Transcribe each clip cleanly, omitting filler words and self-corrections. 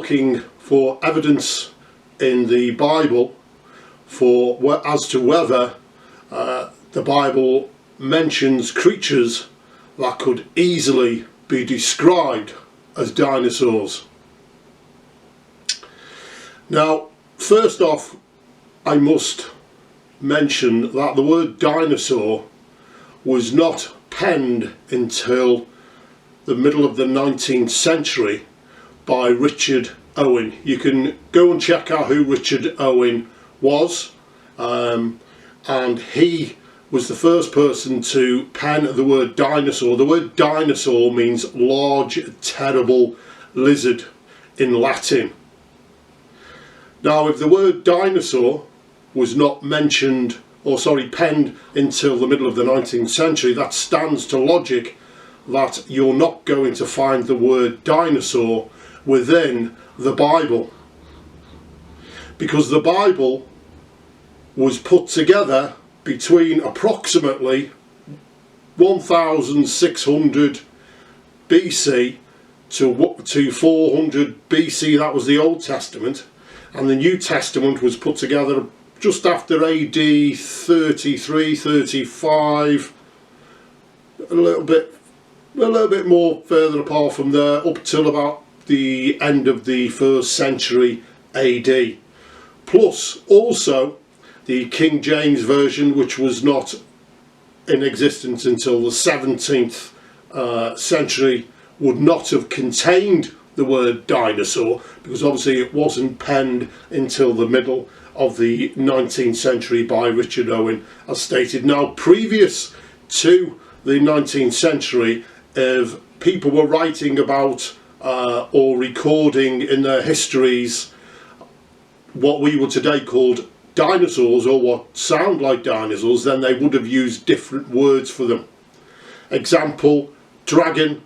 looking for evidence in the Bible as to whether the Bible mentions creatures that could easily be described as dinosaurs. Now, first off, I must mention that the word dinosaur was not penned until the middle of the 19th century by Richard Owen. You can go and check out who Richard Owen was, and he was the first person to pen the word dinosaur. The word dinosaur means large, terrible lizard in Latin. Now, if the word dinosaur was not penned until the middle of the 19th century, that stands to logic that you're not going to find the word dinosaur within the Bible, because the Bible was put together between approximately 1600 BC to 400 BC. That was the Old Testament, and the New Testament was put together just after AD 33, 35, a little bit more further apart from there, up till about the end of the 1st century AD. Plus also the King James Version, which was not in existence until the 17th century, would not have contained the word dinosaur, because obviously it wasn't penned until the middle of the 19th century by Richard Owen, as stated. Now, previous to the 19th century, if people were writing about or recording in their histories what we would today call dinosaurs, or what sound like dinosaurs, then they would have used different words for them. Example: dragon,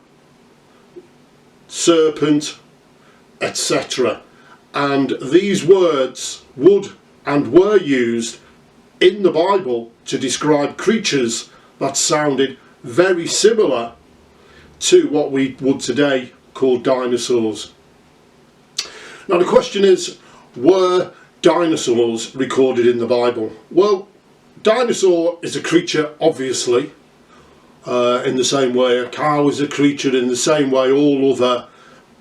serpent, etc. And these words would and were used in the Bible to describe creatures that sounded very similar to what we would today call dinosaurs. Now the question is, were dinosaurs recorded in the Bible? Well, dinosaur is a creature, obviously, in the same way a cow is a creature, in the same way all other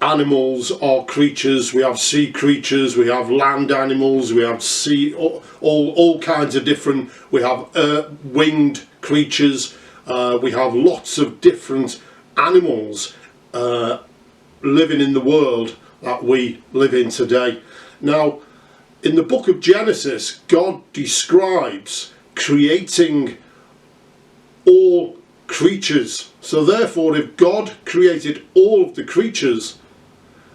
animals are creatures. We have sea creatures, we have land animals, we have all kinds of different, we have winged creatures, we have lots of different animals living in the world that we live in today. Now, in the book of Genesis, God describes creating all creatures. So therefore, if God created all of the creatures,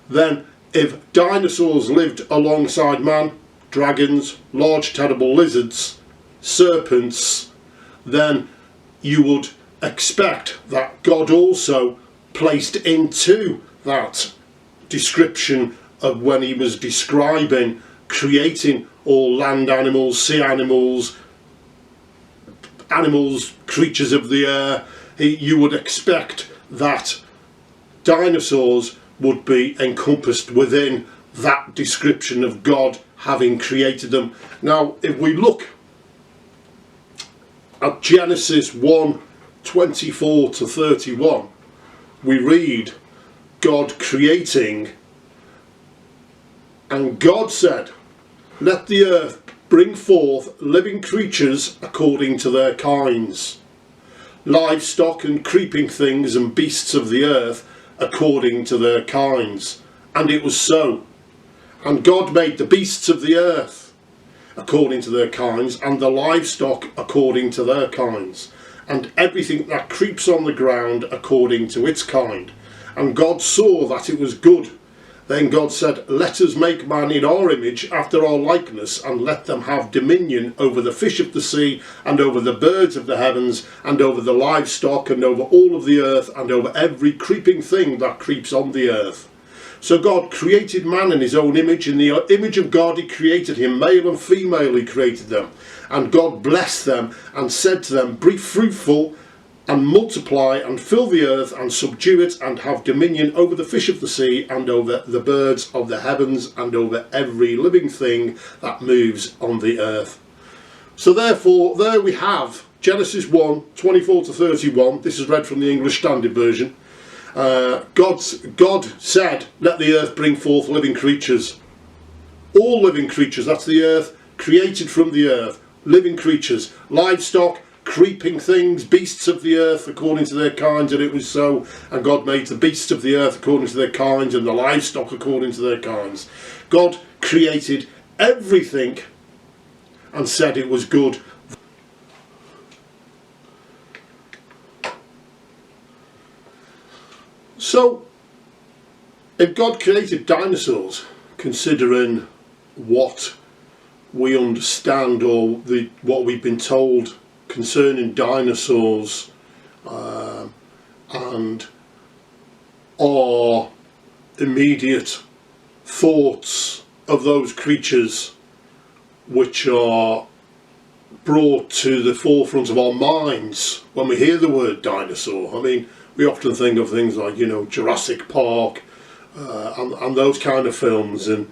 then if dinosaurs lived alongside man, dragons, large terrible lizards, serpents, then you would expect that God also placed into that description of when he was describing creating all land animals, sea animals, creatures of the air, you would expect that dinosaurs would be encompassed within that description of God having created them. Now, if we look at Genesis 1:24 to 31, we read God creating, and God said, "Let the earth bring forth living creatures according to their kinds, livestock and creeping things and beasts of the earth according to their kinds." And it was so. And God made the beasts of the earth according to their kinds, and the livestock according to their kinds, and everything that creeps on the ground according to its kind. And God saw that it was good. Then God said, "Let us make man in our image, after our likeness, and let them have dominion over the fish of the sea, and over the birds of the heavens, and over the livestock, and over all of the earth, and over every creeping thing that creeps on the earth." So God created man in his own image. In the image of God he created him, male and female he created them. And God blessed them and said to them, "Be fruitful and multiply and fill the earth and subdue it and have dominion over the fish of the sea and over the birds of the heavens and over every living thing that moves on the earth. So therefore, there we have Genesis 1, 24 to 31. This is read from the English Standard Version. God said, let the earth bring forth living creatures. All living creatures, that's the earth, created from the earth. Living creatures, livestock, creeping things, beasts of the earth according to their kinds, and it was so. And God made the beasts of the earth according to their kinds, and the livestock according to their kinds. God created everything and said it was good. So, if God created dinosaurs, considering what we understand or what we've been told concerning dinosaurs and our immediate thoughts of those creatures which are brought to the forefront of our minds when we hear the word dinosaur. I mean, we often think of things like, you know, Jurassic Park and those kind of films, and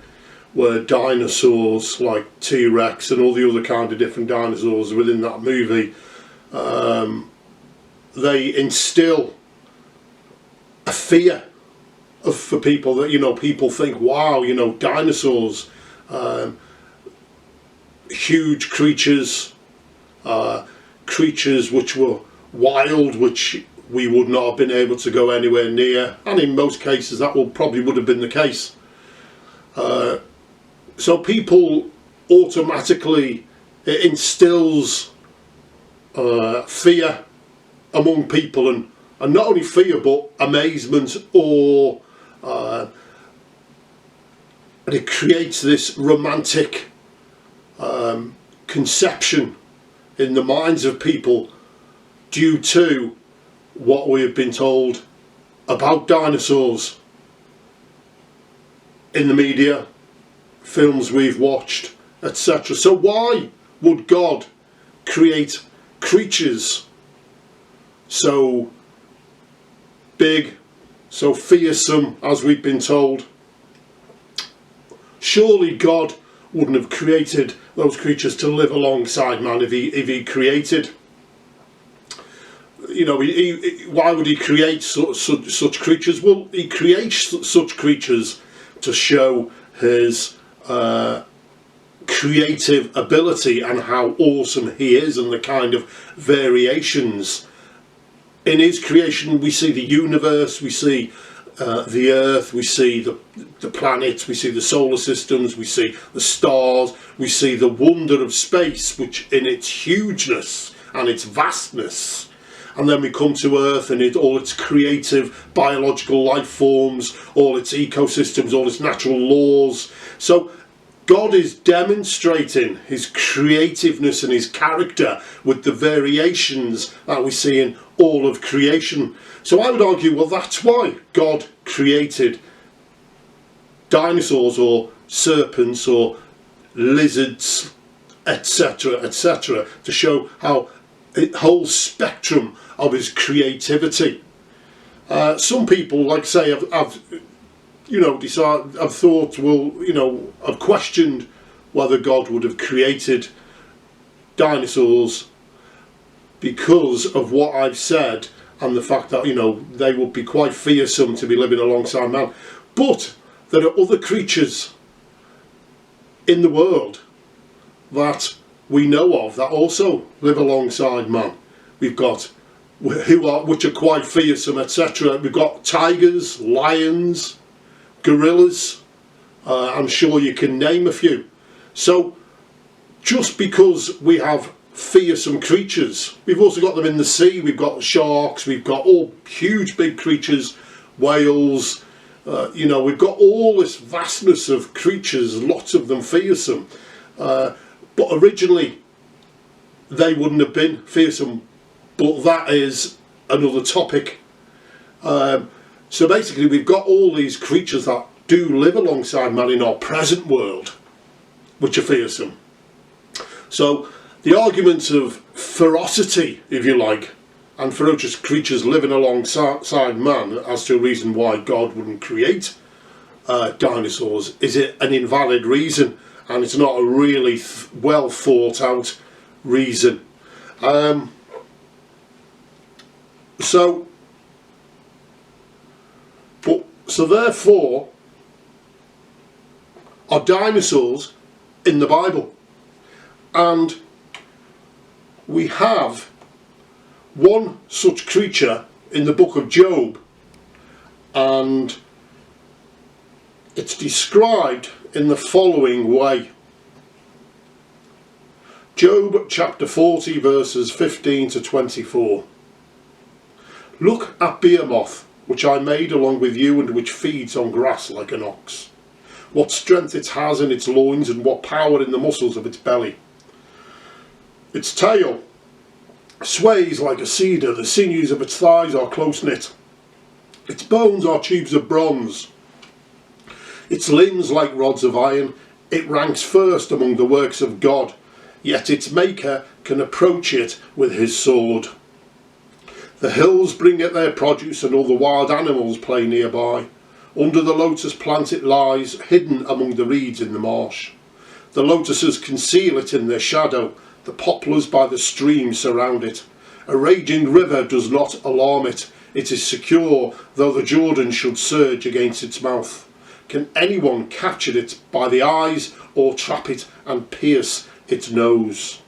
where dinosaurs like T-Rex and all the other kind of different dinosaurs within that movie, they instill a fear for people that, you know, people think, wow, you know, dinosaurs, huge creatures, creatures which were wild, which we would not have been able to go anywhere near, and in most cases that probably would have been the case. So people automatically, it instills fear among people, and not only fear but amazement, or and it creates this romantic conception in the minds of people due to what we have been told about dinosaurs in the media, films we've watched, etc. So why would God create creatures so big, so fearsome as we've been told? Surely God wouldn't have created those creatures to live alongside man if he created. You know, why would he create such creatures? Well, he creates such creatures to show his creative ability and how awesome he is, and the kind of variations in his creation. We see the universe, we see the earth, we see the planets, we see the solar systems, we see the stars, we see the wonder of space, which in its hugeness and its vastness. And then we come to Earth and all its creative biological life forms, all its ecosystems, all its natural laws. So God is demonstrating his creativeness and his character with the variations that we see in all of creation. So I would argue, well, that's why God created dinosaurs or serpents or lizards, etc., etc., to show how a whole spectrum of his creativity. Some people, like say, have you know, I've thought, well, you know, I've questioned whether God would have created dinosaurs because of what I've said and the fact that, you know, they would be quite fearsome to be living alongside man. But there are other creatures in the world that we know of that also live alongside man. We've got which are quite fearsome, etc. We've got tigers, lions, gorillas, I'm sure you can name a few. So just because we have fearsome creatures, we've also got them in the sea. We've got sharks, we've got all huge big creatures, whales, you know, we've got all this vastness of creatures, lots of them fearsome, but originally they wouldn't have been fearsome, but that is another topic. So basically we've got all these creatures that do live alongside man in our present world, which are fearsome. So the arguments of ferocity, if you like, and ferocious creatures living alongside man as to a reason why God wouldn't create dinosaurs is an invalid reason, and it's not a really well thought out reason. So therefore, are dinosaurs in the Bible? And we have one such creature in the book of Job, and it's described in the following way. Job chapter 40 verses 15 to 24. Look at Behemoth, which I made along with you, and which feeds on grass like an ox. What strength it has in its loins, and what power in the muscles of its belly. Its tail sways like a cedar, the sinews of its thighs are close knit. Its bones are tubes of bronze, its limbs like rods of iron. It ranks first among the works of God, yet its maker can approach it with his sword. The hills bring it their produce, and all the wild animals play nearby. Under the lotus plant it lies, hidden among the reeds in the marsh. The lotuses conceal it in their shadow, the poplars by the stream surround it. A raging river does not alarm it. It is secure, though the Jordan should surge against its mouth. Can anyone capture it by the eyes, or trap it and pierce its nose?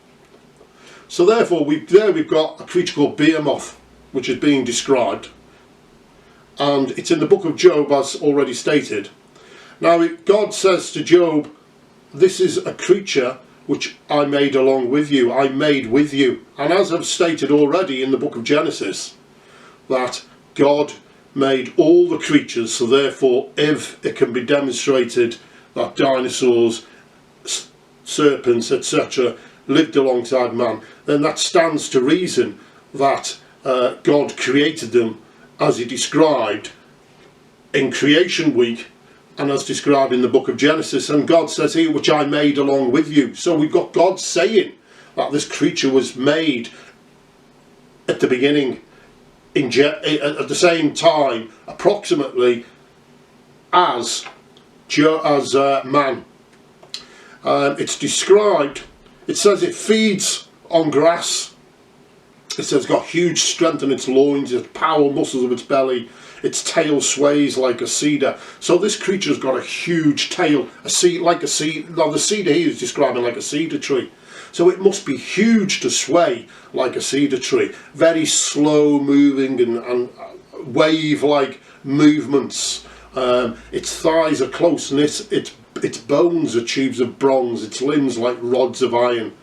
So therefore, we've got a creature called Behemoth, which is being described, and it's in the book of Job, as already stated. Now God says to Job, this is a creature which I made along with you, I made with you. And as I've stated already in the book of Genesis, that God made all the creatures, so therefore if it can be demonstrated that dinosaurs, serpents, etc. lived alongside man, then that stands to reason that God created them as he described in creation week and as described in the book of Genesis. And God says here, which I made along with you. So we've got God saying that this creature was made at the beginning, at the same time approximately as man. It's described, it says it feeds on grass. It says it's got huge strength in its loins, its power muscles of its belly, its tail sways like a cedar. So this creature's got a huge tail, the cedar here is describing like a cedar tree. So it must be huge to sway like a cedar tree. Very slow moving and wave-like movements. Its thighs are close knit, its bones are tubes of bronze, its limbs like rods of iron.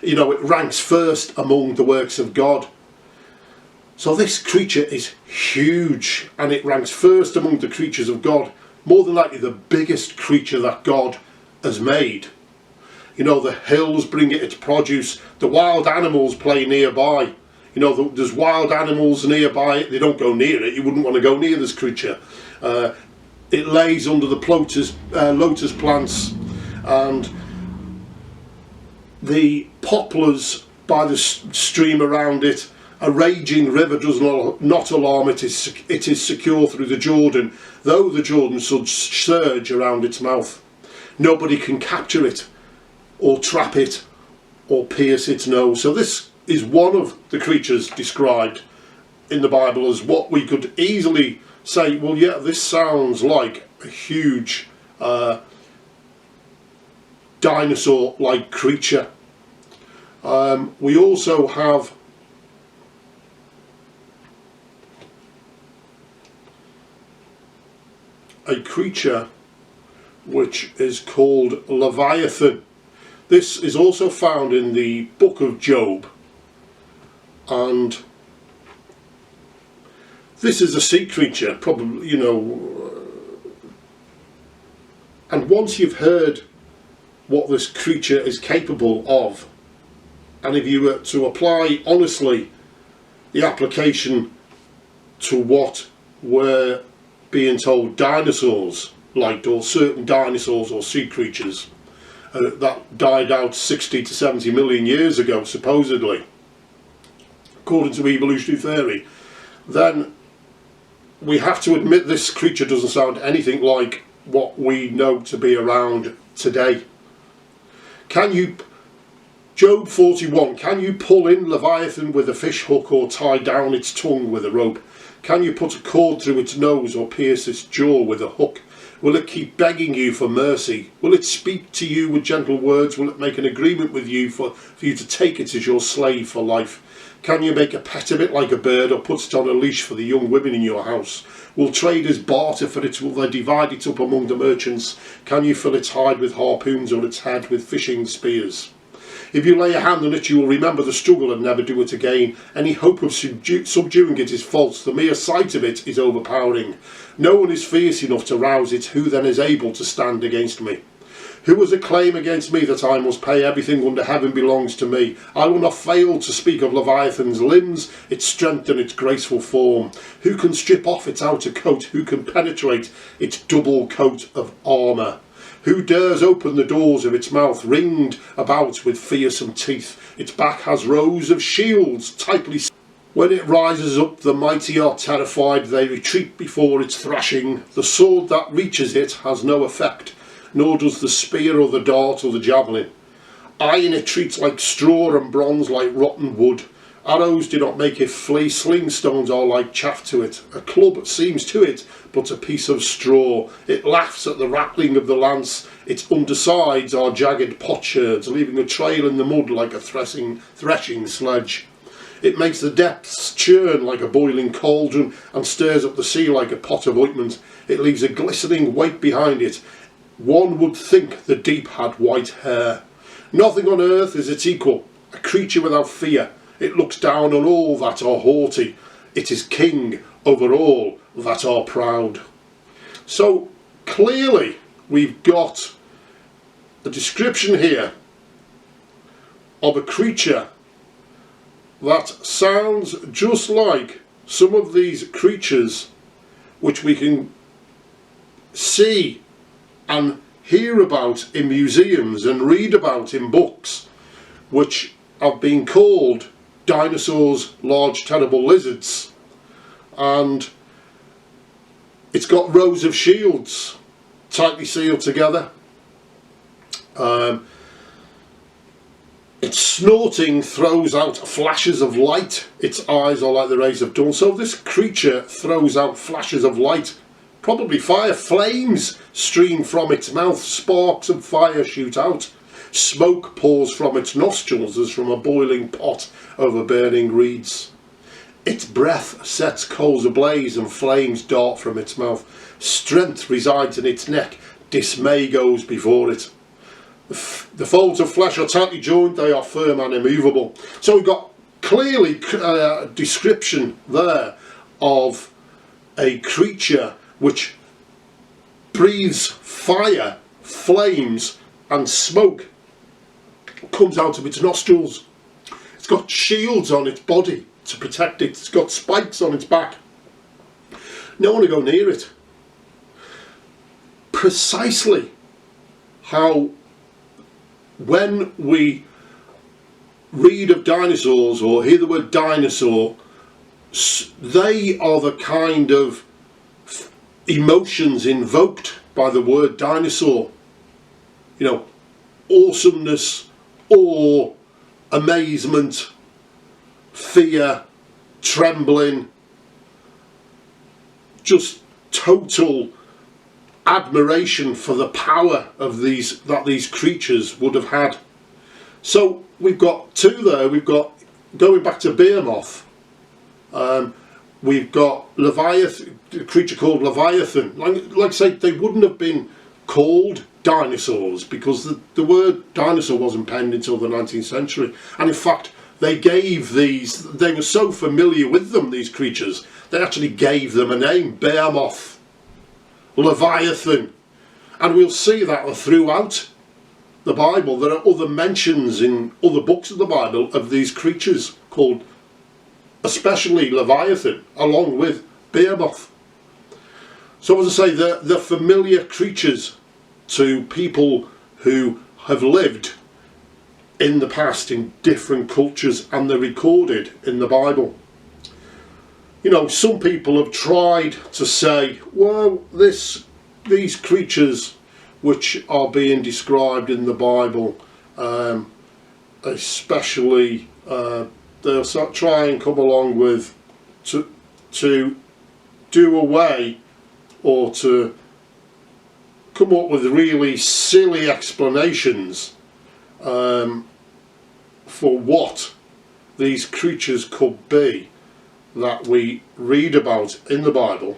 You know, it ranks first among the works of God. So this creature is huge, and it ranks first among the creatures of God. More than likely the biggest creature that God has made. You know, the hills bring it its produce. The wild animals play nearby. You know, there's wild animals nearby. They don't go near it. You wouldn't want to go near this creature. It lays under the lotus plants, and the poplars by the stream around it. A raging river does not alarm it. It is secure through the Jordan, though the Jordan should surge around its mouth. Nobody can capture it, or trap it, or pierce its nose. So this is one of the creatures described in the Bible as what we could easily say, well, yeah, this sounds like a huge dinosaur-like creature. We also have a creature which is called Leviathan. This is also found in the book of Job, and this is a sea creature, probably, you know, and once you've heard what this creature is capable of, and if you were to apply honestly the application to what we're being told dinosaurs liked, or certain dinosaurs or sea creatures that died out 60 to 70 million years ago supposedly, according to evolutionary theory, then we have to admit this creature doesn't sound anything like what we know to be around today. Can you, Job 41, can you pull in Leviathan with a fish hook or tie down its tongue with a rope? Can you put a cord through its nose or pierce its jaw with a hook? Will it keep begging you for mercy? Will it speak to you with gentle words? Will it make an agreement with you for you to take it as your slave for life? Can you make a pet of it like a bird, or put it on a leash for the young women in your house? Will traders barter for it? Will they divide it up among the merchants? Can you fill its hide with harpoons or its head with fishing spears? If you lay a hand on it, you will remember the struggle and never do it again. Any hope of subduing it is false. The mere sight of it is overpowering. No one is fierce enough to rouse it. Who then is able to stand against me? Who has a claim against me that I must pay? Everything under heaven belongs to me. I will not fail to speak of Leviathan's limbs, its strength and its graceful form. Who can strip off its outer coat? Who can penetrate its double coat of armour? Who dares open the doors of its mouth, ringed about with fearsome teeth? Its back has rows of shields tightly. When it rises up, the mighty are terrified. They retreat before its thrashing. The sword that reaches it has no effect, nor does the spear or the dart or the javelin. Iron it treats like straw, and bronze like rotten wood. Arrows do not make it flee, sling stones are like chaff to it. A club seems to it but a piece of straw. It laughs at the rattling of the lance. Its undersides are jagged potsherds, leaving a trail in the mud like a threshing sledge. It makes the depths churn like a boiling cauldron, and stirs up the sea like a pot of ointment. It leaves a glistening wake behind it. One would think the deep had white hair. Nothing on earth is its equal, a creature without fear. It looks down on all that are haughty. It is king over all that are proud. So clearly we've got a description here of a creature that sounds just like some of these creatures which we can see and hear about in museums and read about in books, which have been called dinosaurs, large terrible lizards. And it's got rows of shields tightly sealed together. Its snorting throws out flashes of light. Its eyes are like the rays of dawn. So this creature throws out flashes of light, probably fire. Flames stream from its mouth, sparks of fire shoot out. Smoke pours from its nostrils as from a boiling pot over burning reeds. Its breath sets coals ablaze and flames dart from its mouth. Strength resides in its neck, dismay goes before it. The folds of flesh are tightly joined, they are firm and immovable. So we've got clearly a description there of a creature which breathes fire, flames and smoke comes out of its nostrils. It's got shields on its body to protect it. It's got spikes on its back. No one will go near it. Precisely how, when we read of dinosaurs or hear the word dinosaur, they are the kind of emotions invoked by the word dinosaur. You know, awesomeness, awe, amazement, fear, trembling, just total admiration for the power of these creatures would have had. So we've got two there. We've got, going back to Behemoth, we've got Leviathan, a creature called Leviathan. Like I say, they wouldn't have been called dinosaurs because the word dinosaur wasn't penned until the 19th century. And in fact, they gave these, they were so familiar with them, these creatures, they actually gave them a name, Behemoth, Leviathan. And we'll see that throughout the Bible. There are other mentions in other books of the Bible of these creatures called, especially Leviathan, along with Behemoth. So as I say, they're familiar creatures to people who have lived in the past in different cultures, and they're recorded in the Bible. You know, some people have tried to say, well, these creatures which are being described in the Bible, especially they'll try and come along with to do away or to come up with really silly explanations for what these creatures could be that we read about in the Bible.